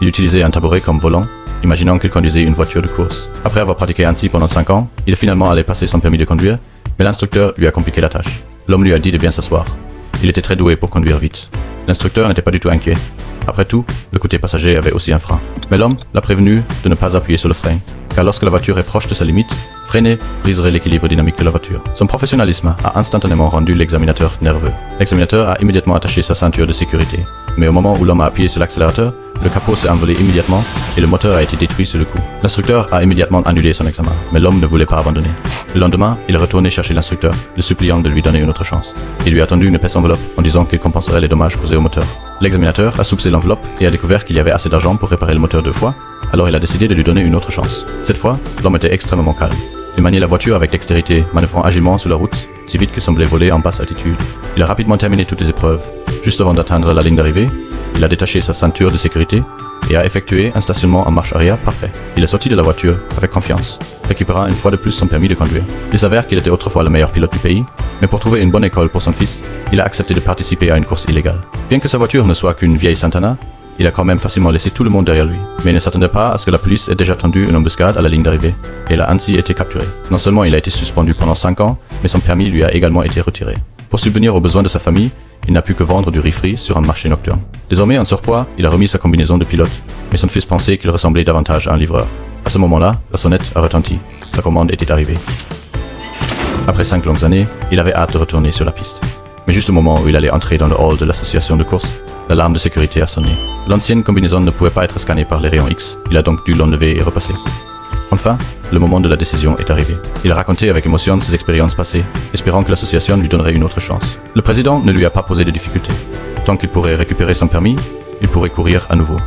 Il utilisait un tabouret comme volant, imaginant qu'il conduisait une voiture de course. Après avoir pratiqué ainsi pendant 5 ans, il est finalement allé passer son permis de conduire, mais l'instructeur lui a compliqué la tâche. L'homme lui a dit de bien s'asseoir. Il était très doué pour conduire vite. L'instructeur n'était pas du tout inquiet. Après tout, le côté passager avait aussi un frein. Mais l'homme l'a prévenu de ne pas appuyer sur le frein, car lorsque la voiture est proche de sa limite, freiner briserait l'équilibre dynamique de la voiture. Son professionnalisme a instantanément rendu l'examinateur nerveux. L'examinateur a immédiatement attaché sa ceinture de sécurité, mais au moment où l'homme a appuyé sur l'accélérateur, le capot s'est envolé immédiatement et le moteur a été détruit sur le coup. L'instructeur a immédiatement annulé son examen, mais l'homme ne voulait pas abandonner. Le lendemain, il est retourné chercher l'instructeur, le suppliant de lui donner une autre chance. Il lui a tendu une épaisse enveloppe en disant qu'il compenserait les dommages causés au moteur. L'examinateur a soupçonné l'enveloppe et a découvert qu'il y avait assez d'argent pour réparer le moteur 2 fois, alors il a décidé de lui donner une autre chance. Cette fois, l'homme était extrêmement calme. Il maniait la voiture avec dextérité, manœuvrant agilement sur la route, si vite qu'il semblait voler en basse altitude. Il a rapidement terminé toutes les épreuves. Juste avant d'atteindre la ligne d'arrivée, il a détaché sa ceinture de sécurité et a effectué un stationnement en marche arrière parfait. Il est sorti de la voiture avec confiance, récupérant une fois de plus son permis de conduire. Il s'avère qu'il était autrefois le meilleur pilote du pays, mais pour trouver une bonne école pour son fils, il a accepté de participer à une course illégale. Bien que sa voiture ne soit qu'une vieille Santana, il a quand même facilement laissé tout le monde derrière lui. Mais il ne s'attendait pas à ce que la police ait déjà tendu une embuscade à la ligne d'arrivée, et il a ainsi été capturé. Non seulement il a été suspendu pendant 5 ans, mais son permis lui a également été retiré. Pour subvenir aux besoins de sa famille, il n'a pu que vendre du riz frit sur un marché nocturne. Désormais en surpoids, il a remis sa combinaison de pilote, mais son fils pensait qu'il ressemblait davantage à un livreur. À ce moment-là, la sonnette a retenti. Sa commande était arrivée. Après 5 longues années, il avait hâte de retourner sur la piste. Mais juste au moment où il allait entrer dans le hall de l'association de course, l'alarme de sécurité a sonné. L'ancienne combinaison ne pouvait pas être scannée par les rayons X, il a donc dû l'enlever et repasser. Enfin, le moment de la décision est arrivé. Il a raconté avec émotion ses expériences passées, espérant que l'association lui donnerait une autre chance. Le président ne lui a pas posé de difficultés. Tant qu'il pourrait récupérer son permis, il pourrait courir à nouveau.